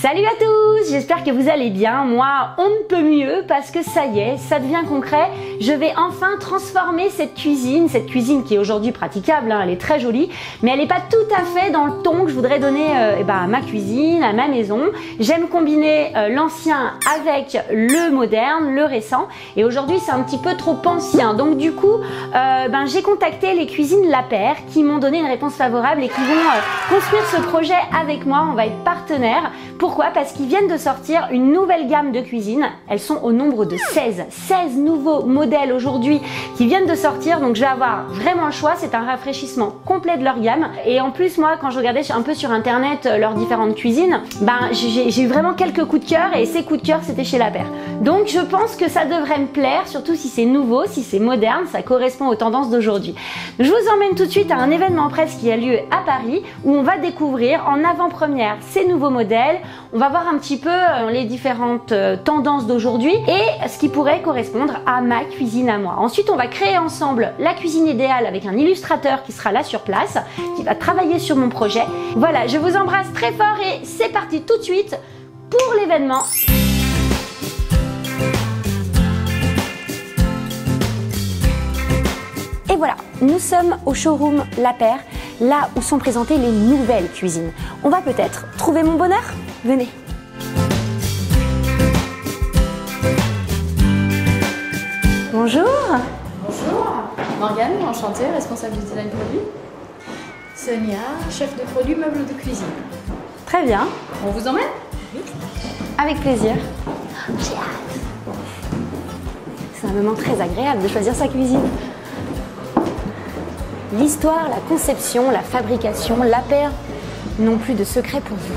Salut à tous, j'espère que vous allez bien. Moi, on ne peut mieux parce que ça y est, ça devient concret. Je vais enfin transformer cette cuisine qui est aujourd'hui praticable, hein, elle est très jolie, mais elle n'est pas tout à fait dans le ton que je voudrais donner à ma cuisine, à ma maison. J'aime combiner l'ancien avec le moderne, le récent, et aujourd'hui c'est un petit peu trop ancien. Donc du coup, j'ai contacté les cuisines Lapeyre qui m'ont donné une réponse favorable et qui vont construire ce projet avec moi. On va être partenaires. Pourquoi? Parce qu'ils viennent de sortir une nouvelle gamme de cuisine. Elles sont au nombre de 16 nouveaux modèles aujourd'hui qui viennent de sortir. Donc je vais avoir vraiment le choix. C'est un rafraîchissement complet de leur gamme. Et en plus, moi, quand je regardais un peu sur internet leurs différentes cuisines, j'ai eu vraiment quelques coups de cœur, et ces coups de cœur, c'était chez Lapeyre. Donc je pense que ça devrait me plaire, surtout si c'est nouveau, si c'est moderne, ça correspond aux tendances d'aujourd'hui. Je vous emmène tout de suite à un événement presse qui a lieu à Paris où on va découvrir en avant-première ces nouveaux modèles. On va voir un petit peu les différentes tendances d'aujourd'hui et ce qui pourrait correspondre à ma cuisine à moi. Ensuite, on va créer ensemble la cuisine idéale avec un illustrateur qui sera là sur place, qui va travailler sur mon projet. Voilà, je vous embrasse très fort et c'est parti tout de suite pour l'événement. Et voilà, nous sommes au showroom Lapeyre, là où sont présentées les nouvelles cuisines. On va peut-être trouver mon bonheur? Venez. Bonjour. Bonjour. Morgane, enchantée, responsable du design produit. Sonia, chef de produit meubles de cuisine. Très bien. On vous emmène? Oui. Avec plaisir. J'ai hâte. C'est un moment très agréable de choisir sa cuisine. L'histoire, la conception, la fabrication, Lapeyre n'ont plus de secret pour vous.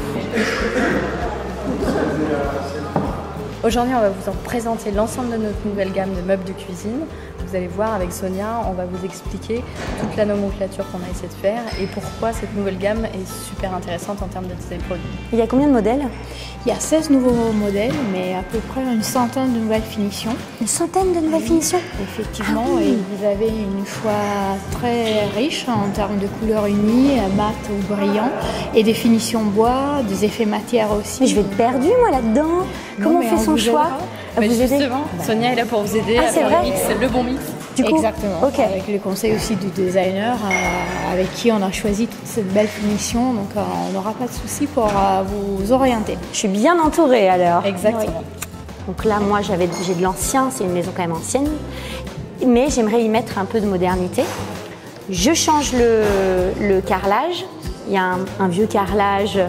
Aujourd'hui, on va vous en présenter l'ensemble de notre nouvelle gamme de meubles de cuisine. Vous allez voir avec Sonia, on va vous expliquer toute la nomenclature qu'on a essayé de faire et pourquoi cette nouvelle gamme est super intéressante en termes de design produit. Il y a combien de modèles? Il y a 16 nouveaux modèles, mais à peu près une centaine de nouvelles finitions. Une centaine de nouvelles finitions? Effectivement, Ah oui. et vous avez une choix très riche en termes de couleurs unies, mat ou brillant, et des finitions bois, des effets matière aussi. Mais je vais être perdue moi là-dedans. Comment on fait son choix? Bah justement, Sonia est là pour vous aider à faire le bon mix. Du coup, exactement, avec les conseils aussi du designer avec qui on a choisi toute cette belle finition, donc on n'aura pas de souci pour vous orienter. Je suis bien entourée alors. Exactement. Oui. Donc là, moi, j'ai de l'ancien, c'est une maison quand même ancienne, mais j'aimerais y mettre un peu de modernité. Je change le carrelage. Il y a un vieux carrelage,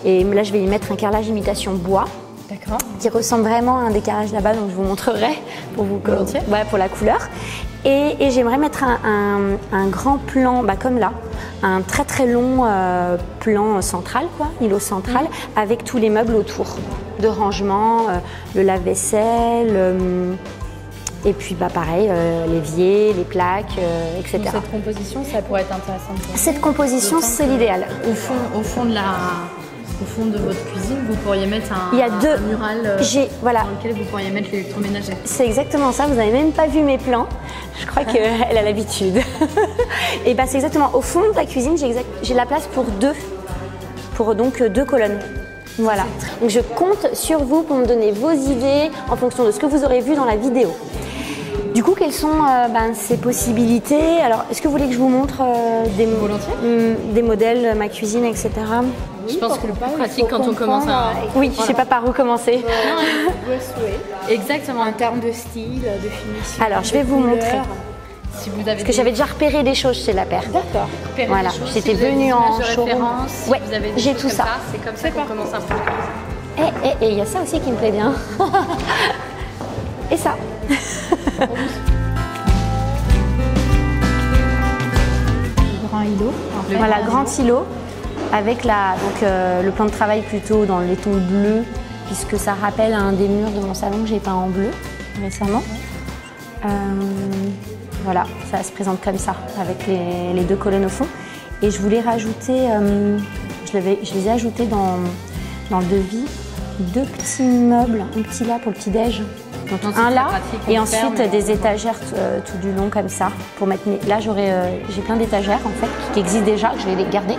et là, je vais y mettre un carrelage imitation bois. D'accord. Qui ressemble vraiment à un des carrelages là-bas, donc je vous montrerai pour vous pour la couleur. Et j'aimerais mettre un grand plan, comme là, un très très long plan central, îlot central, avec tous les meubles autour, de rangement, le lave-vaisselle, et puis pareil, l'évier, les plaques, etc. Donc cette composition, ça pourrait être intéressant. Cette composition, c'est l'idéal. Au fond de votre cuisine, vous pourriez mettre un mural dans lequel vous pourriez mettre l'électroménager. C'est exactement ça, vous n'avez même pas vu mes plans. Je crois qu'elle a l'habitude. Et c'est exactement, au fond de la cuisine, j'ai la place pour deux colonnes. Voilà. Donc je compte sur vous pour me donner vos idées en fonction de ce que vous aurez vu dans la vidéo. Du coup, quelles sont ces possibilités? Alors, est-ce que vous voulez que je vous montre des modèles, ma cuisine, etc. Oui, je pense que le plus pratique quand on commence à... Oui, je ne sais pas par où commencer. Exactement. En termes de style, de finition. Alors, je vais vous montrer. Si vous avez Parce que j'avais déjà repéré des choses chez Lapeyre. D'accord. Voilà, j'étais venue en showroom. Oui, j'ai tout ça. C'est comme ça qu'on commence un peu. Et il y a ça aussi qui me plaît bien. Et ça. Grand îlot. Voilà, grand îlot avec le plan de travail plutôt dans les tons bleus, puisque ça rappelle un des murs de mon salon que j'ai peint en bleu récemment. Voilà, ça se présente comme ça, avec les deux colonnes au fond. Et je voulais rajouter, je les ai ajoutés dans le devis, deux petits meubles, un petit là pour le petit-déj. Donc un là, et ensuite des étagères tout du long comme ça. Pour mettre là, j'ai plein d'étagères en fait qui existent déjà, que je vais les garder,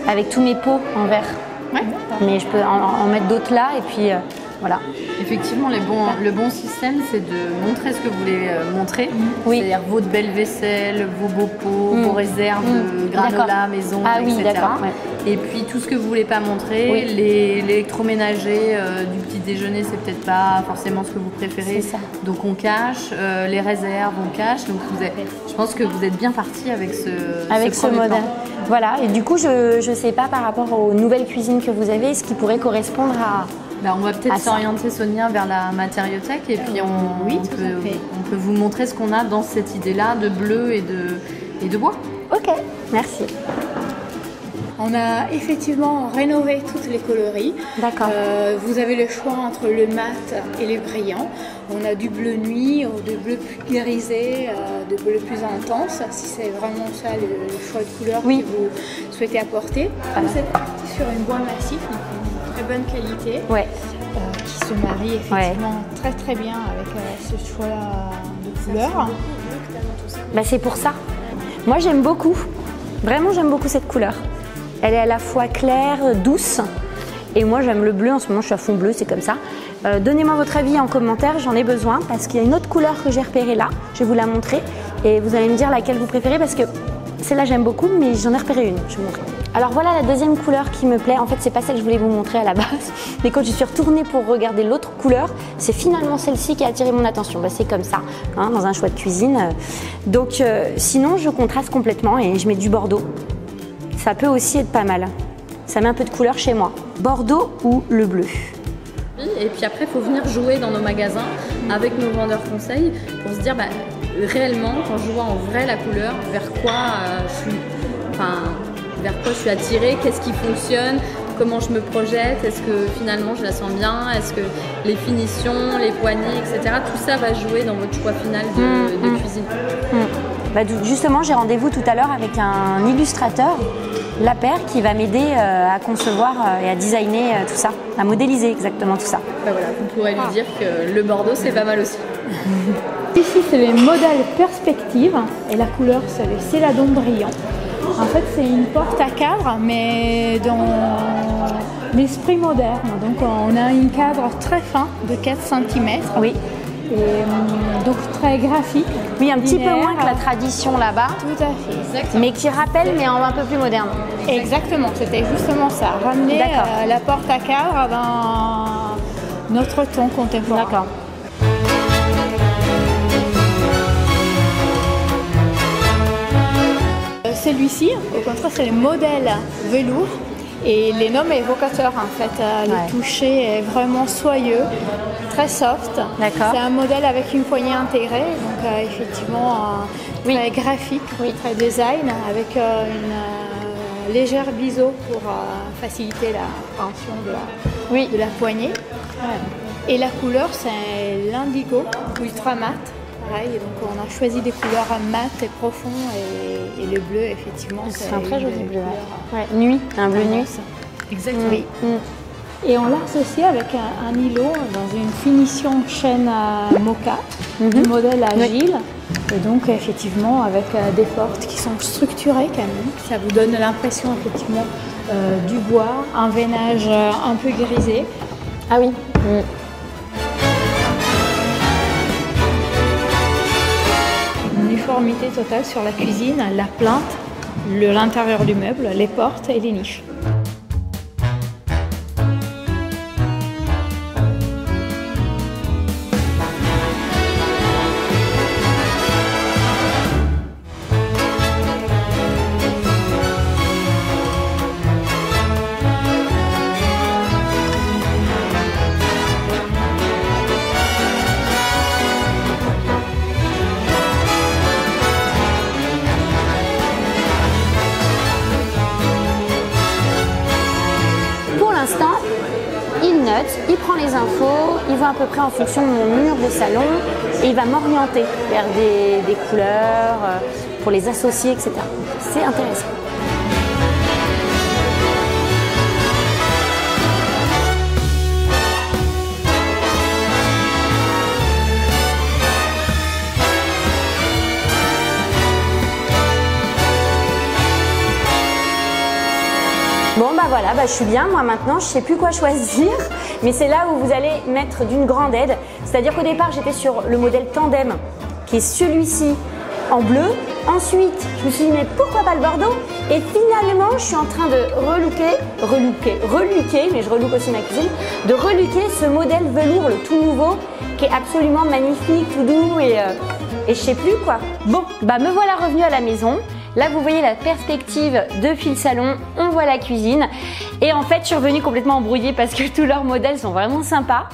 avec tous mes pots en verre Ouais. Mais je peux en mettre d'autres là et puis voilà. Effectivement, le bon système, c'est de montrer ce que vous voulez montrer. Oui. C'est-à-dire votre belle vaisselle, vos beaux pots, vos réserves de granola, maison, oui, etc. d'accord. Ouais. Et puis tout ce que vous voulez pas montrer, Oui. l'électroménager du petit déjeuner, c'est peut-être pas forcément ce que vous préférez. C'est ça. Donc on cache, les réserves, on cache. Donc je pense que vous êtes bien parti avec ce modèle. plan. Voilà, et du coup, je ne sais pas par rapport aux nouvelles cuisines que vous avez, ce qui pourrait correspondre à... On va peut-être ça. s'orienter, Sonia, vers la matériothèque et puis on peut vous montrer ce qu'on a dans cette idée-là de bleu et de bois. Ok, merci. On a effectivement rénové toutes les coloris. D'accord. Vous avez le choix entre le mat et le brillant. On a du bleu nuit, de bleu plus grisé, de bleu plus intense, si c'est vraiment ça le choix de couleur Oui. que vous souhaitez apporter. Vous êtes parti sur une bois massif, donc une très bonne qualité, Ouais. qui se marie effectivement très très bien avec ce choix de couleur. Bah, c'est pour ça. Moi, j'aime beaucoup. Vraiment, j'aime beaucoup cette couleur. Elle est à la fois claire, douce. Et moi, j'aime le bleu. En ce moment, je suis à fond bleu, c'est comme ça. Donnez-moi votre avis en commentaire, j'en ai besoin. Parce qu'il y a une autre couleur que j'ai repérée là. Je vais vous la montrer. Et vous allez me dire laquelle vous préférez. Parce que celle-là, j'aime beaucoup, mais j'en ai repéré une. Je vais vous montrer. Alors voilà la deuxième couleur qui me plaît. En fait, c'est pas celle que je voulais vous montrer à la base. Mais quand je suis retournée pour regarder l'autre couleur, c'est finalement celle-ci qui a attiré mon attention. Bah, c'est comme ça, hein, dans un choix de cuisine. Donc, sinon, je contraste complètement et je mets du bordeaux. Ça peut aussi être pas mal. Ça met un peu de couleur chez moi. Bordeaux ou le bleu. Et puis après, il faut venir jouer dans nos magasins avec nos vendeurs conseils pour se dire réellement, quand je vois en vrai la couleur, vers quoi je suis attirée, qu'est-ce qui fonctionne, comment je me projette, est-ce que finalement je la sens bien, est-ce que les finitions, les poignées, etc. Tout ça va jouer dans votre choix final de cuisine. Bah, justement, j'ai rendez-vous tout à l'heure avec un illustrateur, Lapère, qui va m'aider à concevoir et à designer tout ça, à modéliser exactement tout ça. Voilà, vous pourrez lui dire que le bordeaux c'est pas mal aussi. Ici, c'est les modèles perspectives et la couleur, c'est le céladon brillant. En fait, c'est une porte à cadre, mais dans l'esprit moderne. Donc, on a un cadre très fin de 4 cm. Oui. Et donc, très graphique. Oui, un petit peu linéaire. moins que la tradition là-bas, Tout à fait. Exactement. mais qui rappelle, mais en un peu plus moderne. Exactement, c'était justement ça. Ramener D'accord. la porte à cadre dans notre ton contemporain. D'accord. Celui-ci, au contraire, c'est le modèle velours et les noms évocateurs en fait. Le toucher est vraiment soyeux, très soft. D'accord. C'est un modèle avec une poignée intégrée, donc effectivement très graphique, très design, avec une légère biseau pour faciliter la tension de la poignée. Et la couleur, c'est l'indigo ultra mat. Pareil, donc on a choisi des couleurs mat et profonds et le bleu, effectivement, C'est un très joli bleu. Nuit, un bleu nuit. Exactement. Oui. Et on l'a associé avec un îlot dans une finition chêne à mocha, du modèle agile. Et donc effectivement avec des portes qui sont structurées quand même. Ça vous donne l'impression effectivement du bois, un veinage un peu grisé. Ah oui. Uniformité totale sur la cuisine, la plinthe, l'intérieur du meuble, les portes et les niches. Il prend les infos, il va à peu près en fonction de mon mur de salon et il va m'orienter vers des couleurs pour les associer, etc. C'est intéressant. Bon bah voilà, je suis bien moi maintenant, je sais plus quoi choisir, mais c'est là où vous allez mettre d'une grande aide. C'est-à-dire qu'au départ j'étais sur le modèle Tandem, qui est celui-ci en bleu. Ensuite, je me suis dit mais pourquoi pas le bordeaux? Et finalement, je suis en train de reluquer, mais je relook aussi ma cuisine, de reluquer ce modèle velours, le tout nouveau, qui est absolument magnifique, tout doux et je sais plus quoi. Bon, me voilà revenue à la maison. Là, vous voyez la perspective depuis le salon, on voit la cuisine. Et en fait, je suis revenue complètement embrouillée parce que tous leurs modèles sont vraiment sympas.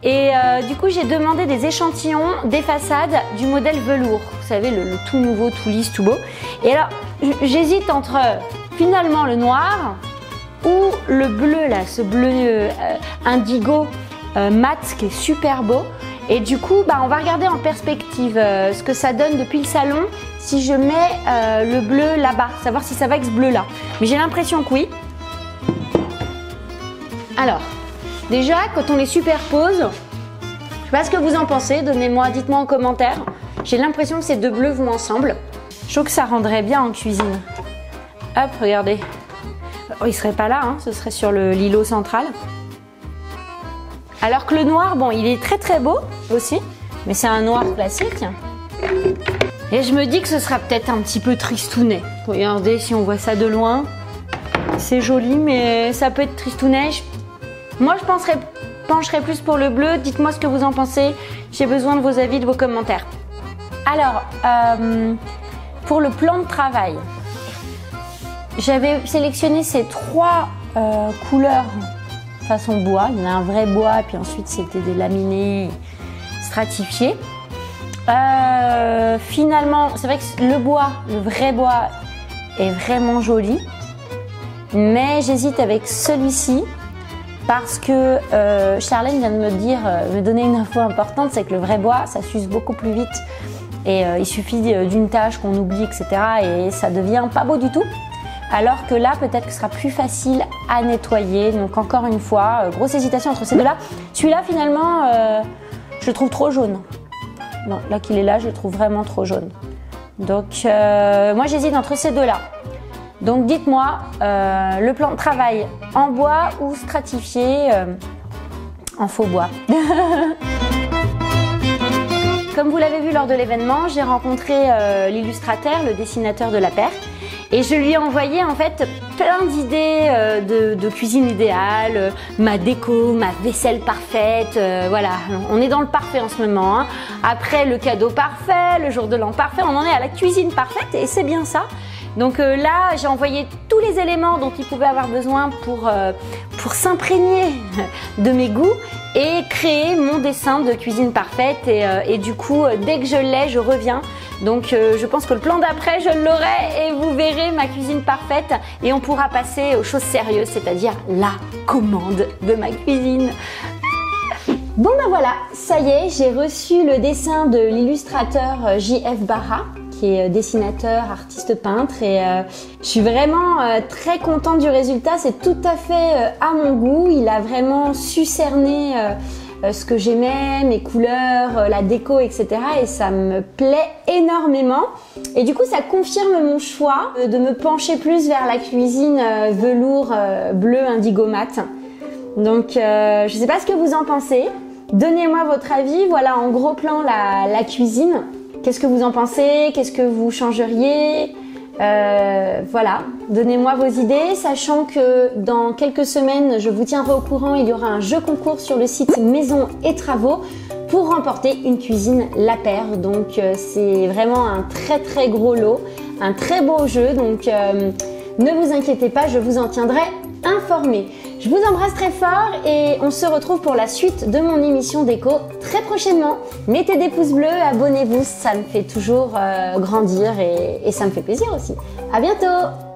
Et du coup, j'ai demandé des échantillons des façades du modèle velours. Vous savez, le tout nouveau, tout lisse, tout beau. Et alors, j'hésite entre finalement le noir ou le bleu, là, ce bleu indigo mat qui est super beau. Et du coup, on va regarder en perspective ce que ça donne depuis le salon si je mets le bleu là-bas, savoir si ça va avec ce bleu-là. Mais j'ai l'impression que oui. Alors, déjà, quand on les superpose, je sais pas ce que vous en pensez, dites-moi en commentaire. J'ai l'impression que ces deux bleus vont ensemble. Je trouve que ça rendrait bien en cuisine. Hop, regardez. Oh, il serait pas là, hein, ce serait sur l'îlot central. Alors que le noir, il est très très beau aussi, mais c'est un noir classique. Et je me dis que ce sera peut-être un petit peu tristounet. Regardez, si on voit ça de loin, c'est joli, mais ça peut être tristounet. Moi, je pencherais plus pour le bleu. Dites-moi ce que vous en pensez. J'ai besoin de vos avis, de vos commentaires. Alors, pour le plan de travail, j'avais sélectionné ces trois couleurs façon bois. Il y en a un vrai bois, puis ensuite c'était des laminés stratifiés. Finalement, c'est vrai que le vrai bois est vraiment joli, mais j'hésite avec celui-ci parce que Charlène vient de me donner une info importante, c'est que le vrai bois, ça s'use beaucoup plus vite et il suffit d'une tâche qu'on oublie, etc. et ça devient pas beau du tout. Alors que là, peut-être que ce sera plus facile à nettoyer. Donc encore une fois, grosse hésitation entre ces deux-là. Celui-là, finalement, je le trouve trop jaune. Non, là qu'il est là, je le trouve vraiment trop jaune. Donc moi, j'hésite entre ces deux-là. Donc dites-moi, le plan de travail en bois ou stratifié en faux bois. Comme vous l'avez vu lors de l'événement, j'ai rencontré l'illustrateur, le dessinateur de la paire. Et je lui ai envoyé en fait plein d'idées de cuisine idéale, ma déco, ma vaisselle parfaite, voilà, on est dans le parfait en ce moment. Hein. Après le cadeau parfait, le jour de l'an parfait, on en est à la cuisine parfaite et c'est bien ça. Donc là, j'ai envoyé tous les éléments dont il pouvait avoir besoin pour s'imprégner de mes goûts et créer mon dessin de cuisine parfaite. Et du coup, dès que je l'ai, je reviens. Donc je pense que le plan d'après, je l'aurai et vous verrez ma cuisine parfaite et on pourra passer aux choses sérieuses, c'est-à-dire la commande de ma cuisine. Bon voilà, ça y est, j'ai reçu le dessin de l'illustrateur J.F. Barra, qui est dessinateur, artiste peintre et je suis vraiment très contente du résultat. C'est tout à fait à mon goût. Il a vraiment su cerner ce que j'aimais, mes couleurs, la déco, etc. et ça me plaît énormément. Et du coup, ça confirme mon choix de me pencher plus vers la cuisine velours bleu indigo mat. Donc, je sais pas ce que vous en pensez. Donnez-moi votre avis. Voilà en gros plan la cuisine. Qu'est-ce que vous en pensez? Qu'est-ce que vous changeriez? Voilà, donnez-moi vos idées, sachant que dans quelques semaines, je vous tiendrai au courant, il y aura un jeu concours sur le site Maison et Travaux pour remporter une cuisine La Paire. Donc c'est vraiment un très très gros lot, un très beau jeu, donc ne vous inquiétez pas, je vous en tiendrai informé. Je vous embrasse très fort et on se retrouve pour la suite de mon émission déco très prochainement. Mettez des pouces bleus, abonnez-vous, ça me fait toujours grandir et ça me fait plaisir aussi. À bientôt!